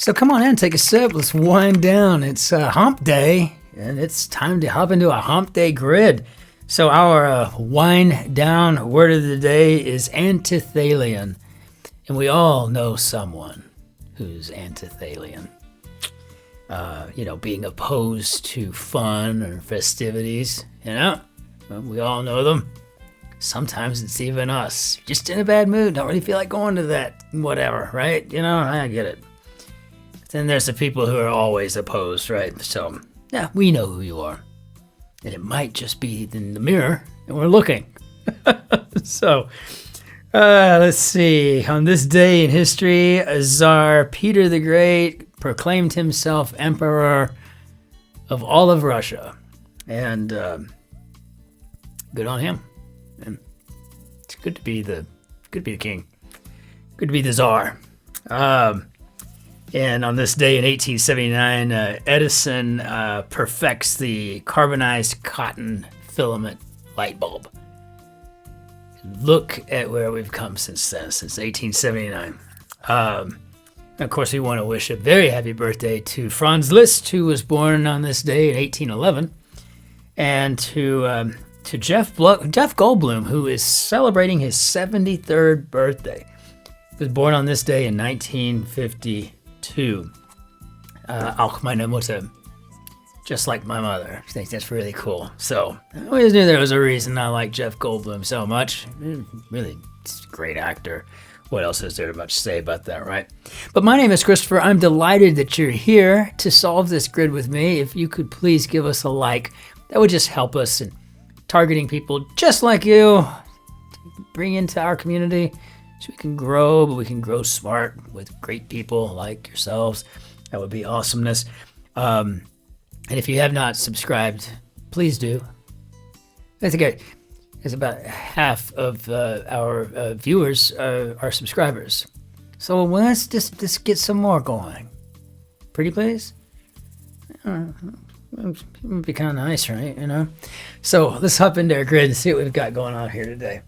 So come on in, take a sip. Let's wind down. It's Hump Day, and it's time to hop into a Hump Day grid. So our wind down word of the day is antithalian, and we all know someone who's antithalian. Being opposed to fun or festivities. Well, we all know them. Sometimes it's even us, just in a bad mood, don't really feel like going to that, whatever, right? I get it. Then there's the people who are always opposed, right? So, yeah, we know who you are. And it might just be in the mirror, and we're looking. So, let's see. On this day in history, Tsar Peter the Great proclaimed himself emperor of all of Russia. And good on him. And it's good to be the king. Good to be the Tsar. And on this day in 1879, Edison perfects the carbonized cotton filament light bulb. Look at where we've come since then, since 1879. Of course, we want to wish a very happy birthday to Franz Liszt, who was born on this day in 1811, and to Jeff Goldblum, who is celebrating his 73rd birthday. He was born on this day in 1952. Auch meine Mutter, just like my mother. I think that's really cool. So I always knew there was a reason I like Jeff Goldblum so much. Really, he's a great actor. What else is there much to say about that, right? But my name is Christopher. I'm delighted that you're here to solve this grid with me. If you could please give us a like, that would just help us in targeting people just like you, bring into our community so we can grow, but we can grow smart with great people like yourselves. That would be awesomeness. And if you have not subscribed, please do. That's okay. It's about half of our viewers are subscribers. So let's just get some more going. Pretty please? It would be kind of nice, right? So let's hop into our grid and see what we've got going on here today.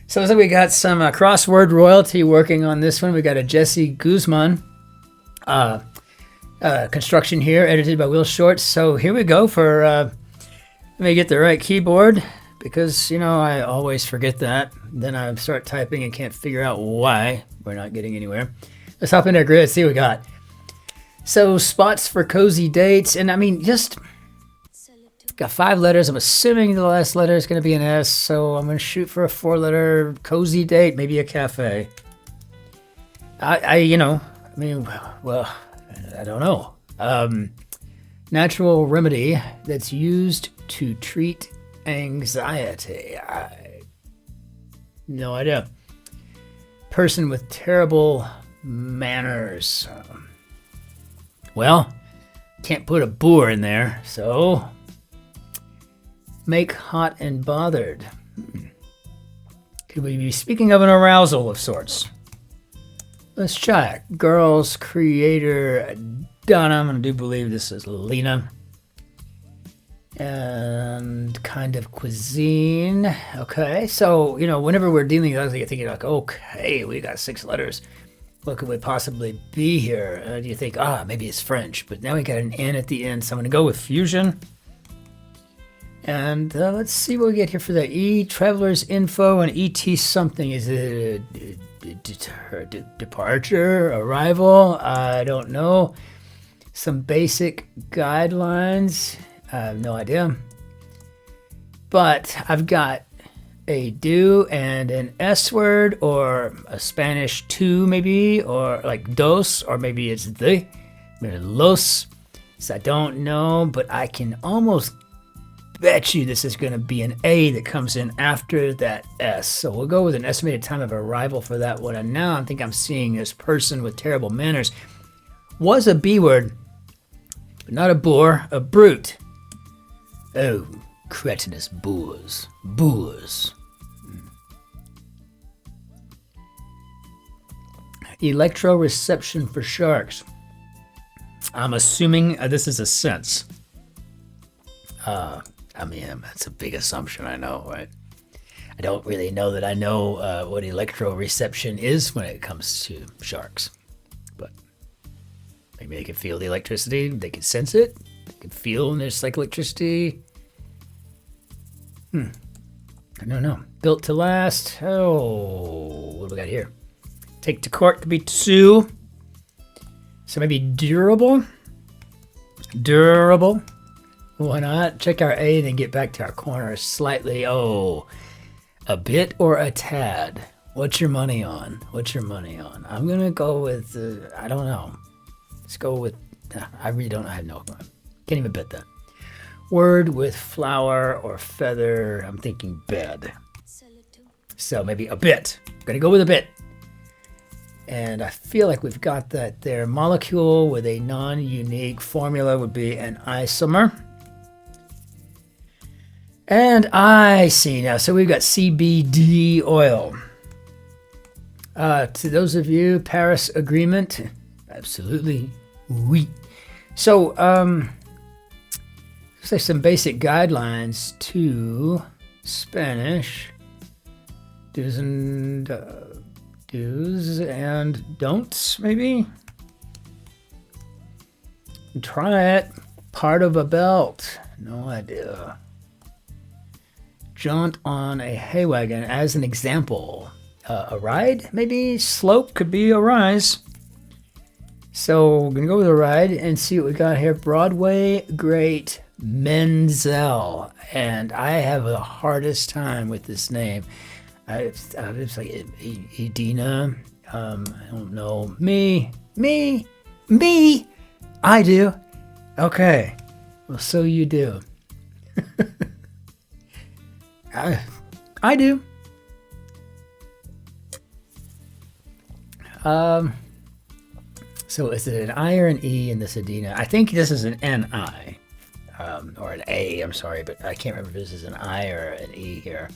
So looks like we got some crossword royalty working on this one. We got a Jessie Guzman construction here, edited by Will Short. So here we go for, let me get the right keyboard, because, I always forget that. Then I start typing and can't figure out why we're not getting anywhere. Let's hop into our grid, see what we got. So spots for cozy dates, and just got 5 letters. I'm assuming the last letter is going to be an S, so I'm going to shoot for a 4-letter cozy date, maybe a cafe. I don't know. Natural remedy that's used to treat anxiety. No idea. Person with terrible manners. Can't put a boor in there, so make hot and bothered. Could we be speaking of an arousal of sorts? Let's check. Girls creator Donna. I do believe this is Lena. And kind of cuisine. Okay, so, whenever we're dealing with that, you're thinking like, okay, we got 6 letters. What could we possibly be here? Do you think, maybe it's French, but now we got an N at the end, so I'm going to go with fusion. And let's see what we get here for the E, traveler's info, and ET something. Is it a departure, arrival? I don't know. Some basic guidelines. I have no idea. But I've got a do and an S word, or a Spanish two maybe, or like dos, or maybe it's the, maybe los. So I don't know, but I can almost bet you this is going to be an A that comes in after that S. So we'll go with an estimated time of arrival for that one. And now I think I'm seeing this person with terrible manners was a B word, but not a boor, a brute. Oh, cretinous boors. Boors. Electroreception for sharks. I'm assuming this is a sense. That's a big assumption, I know, right? I don't really know that I know what electroreception is when it comes to sharks. But Maybe they can feel the electricity. They can sense it. They can feel when there's like electricity. I don't know. Built to last. Oh, what do we got here? Take to court could be sue. So maybe durable. Durable. Why not? Check our A and then get back to our corner slightly. Oh, a bit or a tad. What's your money on? What's your money on? I'm going to go with, I don't know. Let's go with, I really don't, I have no, can't even bet that. Word with flower or feather. I'm thinking bed. So maybe a bit. I'm going to go with a bit. And I feel like we've got that there. Molecule with a non-unique formula would be an isomer. And I see now. So we've got CBD oil. To those of you, Paris Agreement. Absolutely. Oui. So, looks like some basic guidelines to Spanish. Do's and don'ts, maybe? Try it. Part of a belt. No idea. Jaunt on a hay wagon as an example. A ride, maybe? Slope could be a rise. So we're going to go with a ride and see what we got here. Broadway great Menzel. And I have the hardest time with this name. It's like Edina. I don't know. Me. I do. Okay. Well, so you do. I do. So is it an I or an E in this Edina? I think this is an N-I. Or an A, I'm sorry, but I can't remember if this is an I or an E here.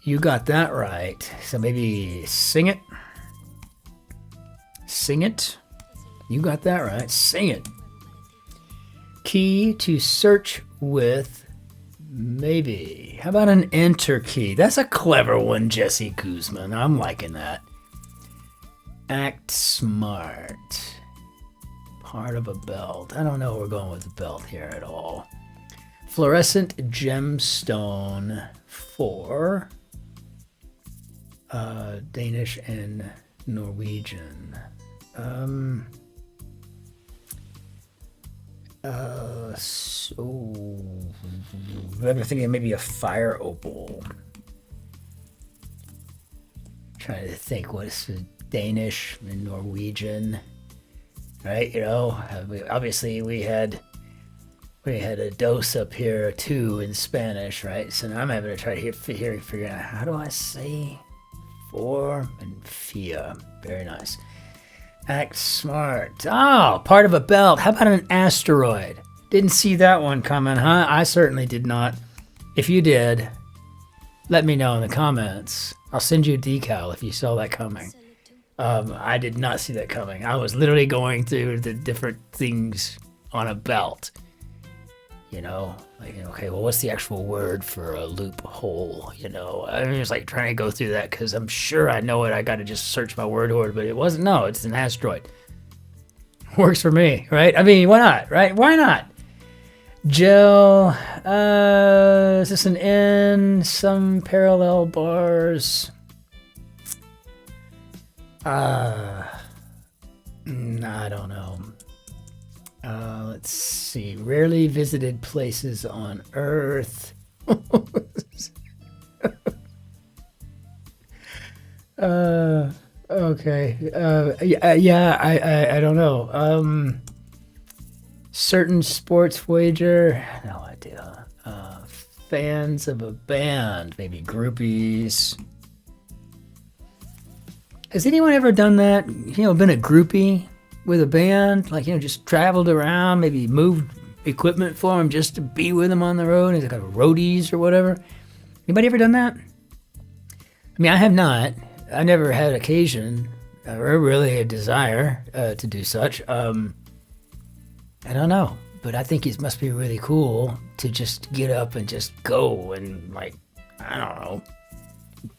You got that right. So maybe sing it. Sing it. You got that right. Sing it. Key to search with, maybe. How about an enter key? That's a clever one, Jessie Guzman. I'm liking that. Act smart. Part of a belt. I don't know if we're going with the belt here at all. Fluorescent gemstone for Danish and Norwegian. So I'm thinking maybe a fire opal. Trying to think what's Danish and Norwegian, right? You know, obviously we had a dose up here too in Spanish, right? So now I'm having to try to figure out how do I say for and fia. Very nice. Act smart. Oh, part of a belt. How about an asteroid? Didn't see that one coming, huh? I certainly did not. If you did, let me know in the comments. I'll send you a decal if you saw that coming. I did not see that coming. I was literally going through the different things on a belt. You know, like, okay, well, what's the actual word for a loophole? You know, I was like trying to go through that because I'm sure I know it. I got to just search my word order, but it wasn't. No, it's an asteroid. Works for me, right? I mean, why not, right? Why not? Gel, is this an N? Some parallel bars. I don't know. Let's see. Rarely visited places on Earth. Okay. I don't know. Certain sports wager. No idea. Fans of a band. Maybe groupies. Has anyone ever done that? You know, been a groupie with a band? Like, you know, just traveled around, maybe moved equipment for them just to be with them on the road? It's like a roadies or whatever. Anybody ever done that? I mean, I have not. I never had occasion or really a desire to do such. I don't know. But I think it must be really cool to just get up and just go and, like, I don't know,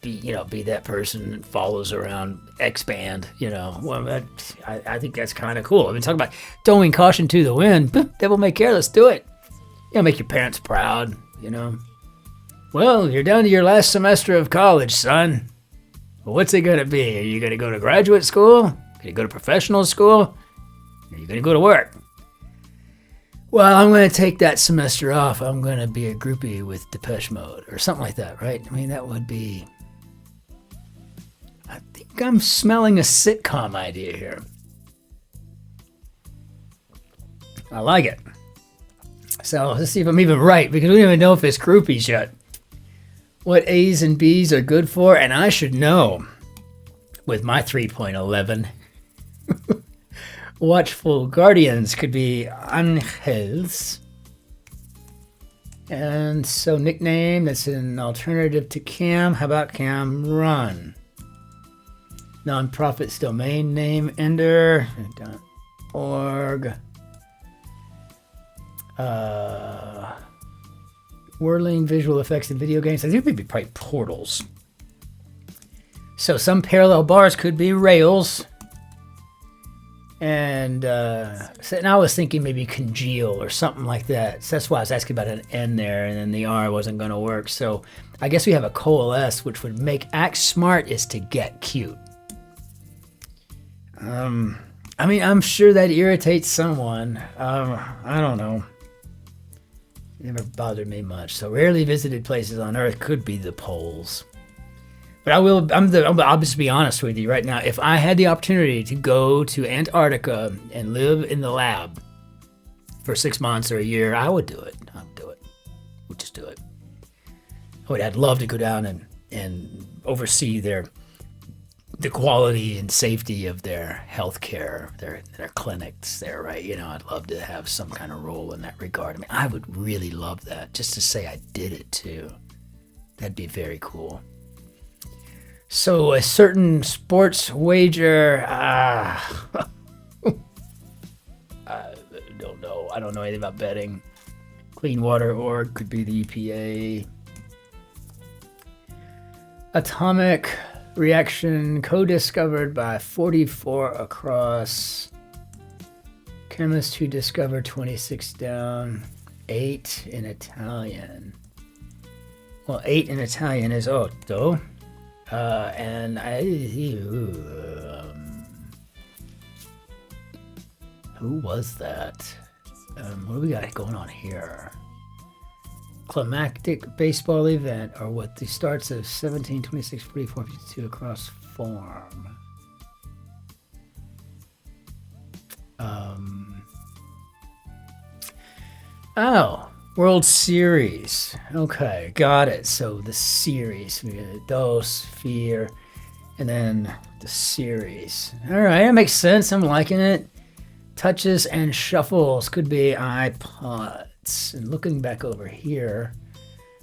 be that person that follows around X-Band, Well, I think that's kind of cool. I've been talking about throwing caution to the wind. Devil may care, let's do it. Make your parents proud, Well, you're down to your last semester of college, son. Well, what's it going to be? Are you going to go to graduate school? Are you go to professional school? Are you going to go to work? Well, I'm going to take that semester off. I'm going to be a groupie with Depeche Mode or something like that, right? I mean, that would be... I think I'm smelling a sitcom idea here. I like it. So let's see if I'm even right, because we don't even know if it's groupies yet. What A's and B's are good for, and I should know with my 3.11. Watchful guardians could be angels. And so nickname, that's an alternative to Cam. How about Cam Run? Nonprofits domain name ender. .org. Whirling visual effects in video games. I think maybe probably portals. So some parallel bars could be rails. And I was thinking maybe congeal or something like that. So that's why I was asking about an N there, and then the R wasn't going to work. So I guess we have a coalesce, which would make act smart is to get cute. I mean, I'm sure that irritates someone. I don't know. Never bothered me much. So rarely visited places on Earth could be the poles. But I'll just be honest with you right now. If I had the opportunity to go to Antarctica and live in the lab for 6 months or a year, I would do it. We'd just do it. I'd love to go down and oversee the quality and safety of their healthcare, their clinics there, right? I'd love to have some kind of role in that regard. I mean, I would really love that, just to say I did it too. That'd be very cool. So a certain sports wager, I don't know. I don't know anything about betting. Clean Water Org could be the EPA. Atomic reaction co-discovered by 44 across. Chemist who discovered 26 down. 8 in Italian. Well, 8 in Italian is otto. And who was that? What do we got going on here? Climactic baseball event, or what the starts of 17, 26, 44, 52 across form. World Series. Okay, got it. So the series, we got a dose, fear, and then the series. All right, that makes sense. I'm liking it. Touches and shuffles could be iPods. And looking back over here,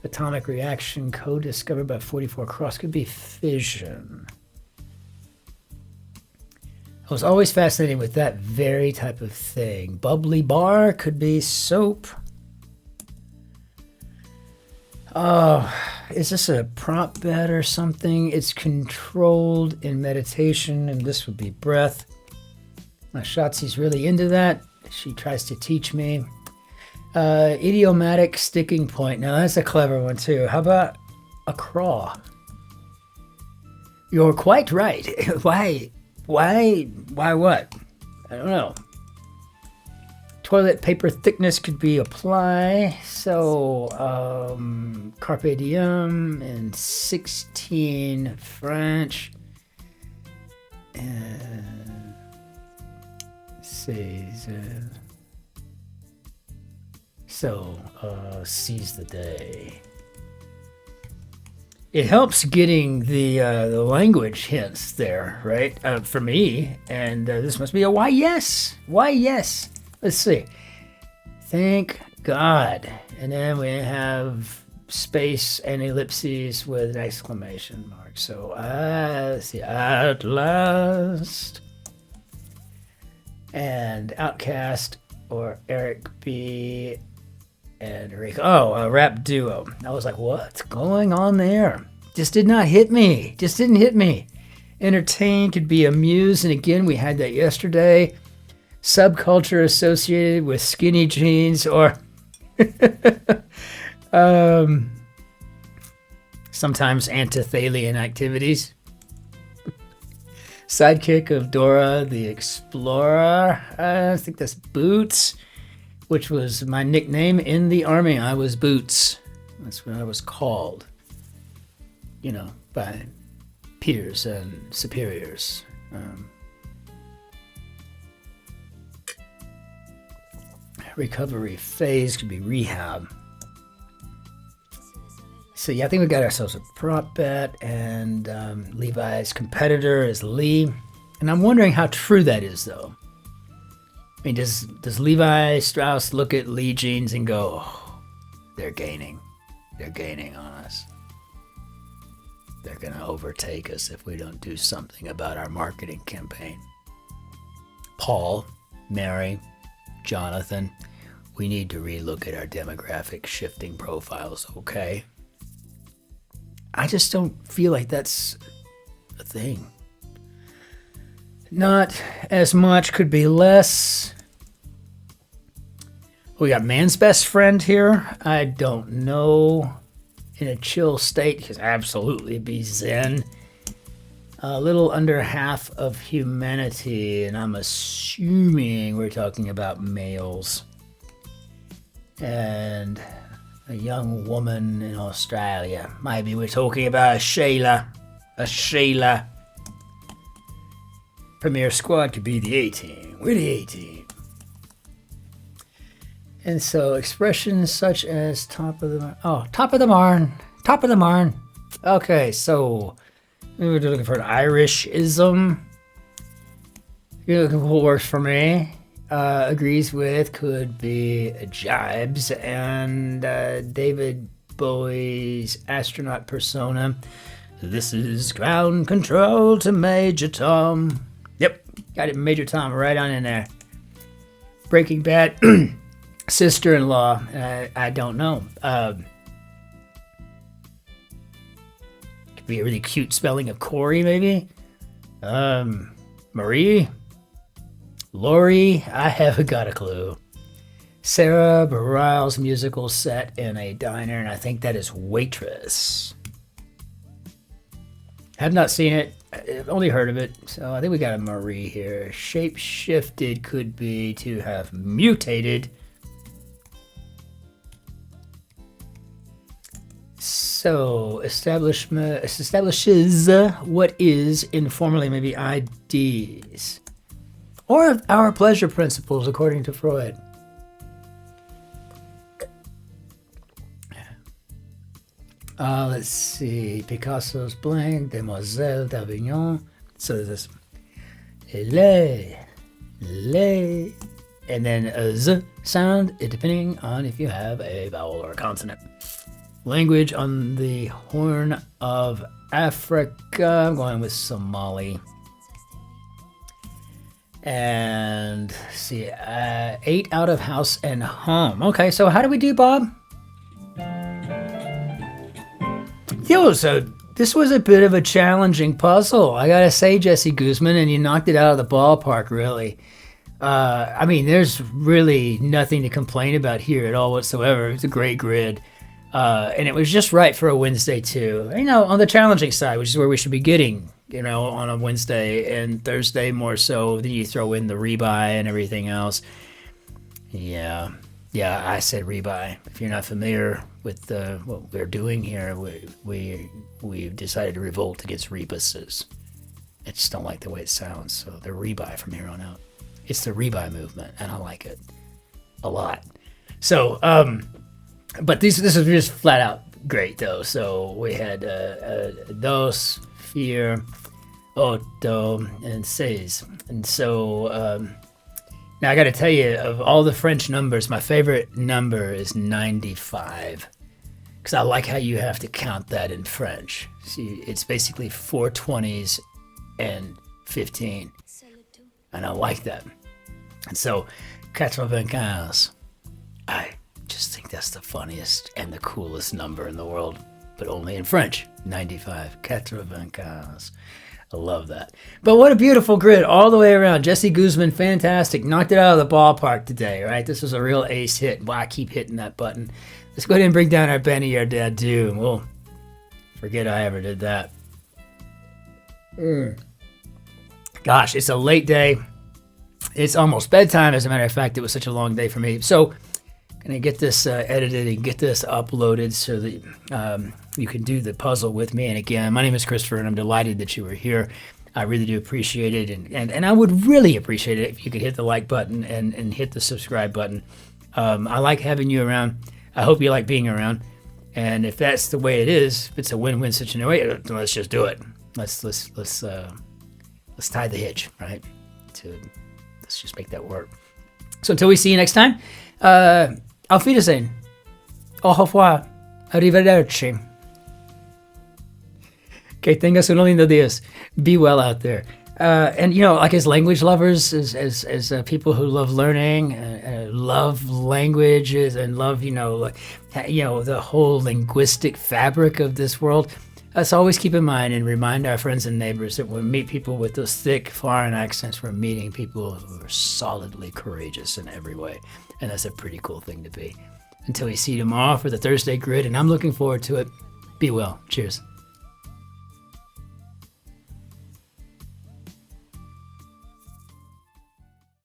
atomic reaction co-discovered by 44 Cross could be fission. I was always fascinated with that very type of thing. Bubbly bar could be soap. Oh, is this a prop bet or something? It's controlled in meditation, and this would be breath. My Shotzi's really into that. She tries to teach me. Idiomatic sticking point. Now that's a clever one too. How about a craw? You're quite right. Why what? I don't know. Toilet paper thickness could be apply. So, carpe diem and 16 French. And seize the day. It helps getting the language hints there, right? For me, and this must be a why yes. Why yes. Let's see. Thank God. And then we have space and ellipses with an exclamation mark. So, let's see. At last. And Outcast or Eric B. and Rico. Oh, a rap duo. I was like, what's going on there? Just did not hit me. Just didn't hit me. Entertain could be amused, and again, we had that yesterday. Subculture associated with skinny jeans or sometimes anti-Thalian activities. Sidekick of Dora the Explorer. I think that's Boots, which was my nickname in the army. I was Boots. That's what I was called, you know, by peers and superiors. Recovery phase could be rehab. So yeah, I think we got ourselves a prop bet, and Levi's competitor is Lee. And I'm wondering how true that is, though. I mean, does Levi Strauss look at Lee jeans and go, oh, they're gaining. They're gaining on us. They're going to overtake us if we don't do something about our marketing campaign. Paul, Mary, Jonathan, we need to relook at our demographic shifting profiles, okay? I just don't feel like that's a thing. Not as much, could be less. We got man's best friend here. I don't know. In a chill state, because absolutely be zen. A little under half of humanity, and I'm assuming we're talking about males. And a young woman in Australia. Maybe we're talking about a Sheila. A Sheila. Premier squad could be the A-team. We're the A-team. And so expressions such as top of the marn. Top of the marn. Okay, so we were looking for an Irishism. You're looking for what works for me. Agrees with could be jibes, and David Bowie's astronaut persona. This is ground control to Major Tom. Yep, got it, Major Tom, right on in there. Breaking Bad. Sister-in-law, I don't know. Could be a really cute spelling of Corey, maybe. Marie, Lori, I haven't got a clue. Sarah Bareilles musical set in a diner, and I think that is Waitress. Have not seen it. I've only heard of it, so I think we got a Marie here. Shape-shifted could be to have mutated. So, establishes what is informally maybe IDs. Or our pleasure principles, according to Freud. Let's see. Picasso's blank, Demoiselle d'Avignon. So there's les, and then a z sound, depending on if you have a vowel or a consonant. Language on the Horn of Africa. I'm going with Somali. And see, 8 out of house and home. Okay, so how do we do, Bob? Yo, so this was a bit of a challenging puzzle. I gotta say, Jessie Guzman, and you knocked it out of the ballpark, really. I mean, there's really nothing to complain about here at all whatsoever. It's a great grid. And it was just right for a Wednesday too. You know, on the challenging side, which is where we should be getting, you know, on a Wednesday, and Thursday more so. Then you throw in the rebuy and everything else. Yeah, I said rebuy. If you're not familiar with what we're doing here, we've decided to revolt against rebuses. I just don't like the way it sounds, so they're rebuy from here on out. It's the rebuy movement, and I like it a lot. So, but this is just flat out great though. So we had dos, vier, ocho, and seis. And so now I got to tell you, of all the French numbers, my favorite number is 95. Because I like how you have to count that in French. See, it's basically 4 20s and 15. And I like that. And so, 95. I just think that's the funniest and the coolest number in the world. but only in French. 95, 95. I love that. But what a beautiful grid all the way around. Jessie Guzman, fantastic. Knocked it out of the ballpark today, right? This was a real ace hit. Wow, I keep hitting that button. Let's go ahead and bring down our Benny, our dad, too. We'll forget I ever did that. Gosh, it's a late day. It's almost bedtime. As a matter of fact, it was such a long day for me. So I'm going to get this edited and get this uploaded so that you can do the puzzle with me. And again, my name is Christopher, and I'm delighted that you were here. I really do appreciate it. And I would really appreciate it if you could hit the like button and hit the subscribe button. I like having you around. I hope you like being around. And if that's the way it is, if it's a win-win situation, let's just do it. Let's tie the hitch, right? Let's just make that work. So until we see you next time, auf Wiedersehen. Au revoir. Arrivederci. Que tengas un lindo días. Be well out there. And, you know, like as language lovers, as people who love learning, love languages, and love, the whole linguistic fabric of this world, let's always keep in mind and remind our friends and neighbors that when we meet people with those thick foreign accents, we're meeting people who are solidly courageous in every way. And that's a pretty cool thing to be. Until we see you tomorrow for the Thursday grid, and I'm looking forward to it. Be well. Cheers.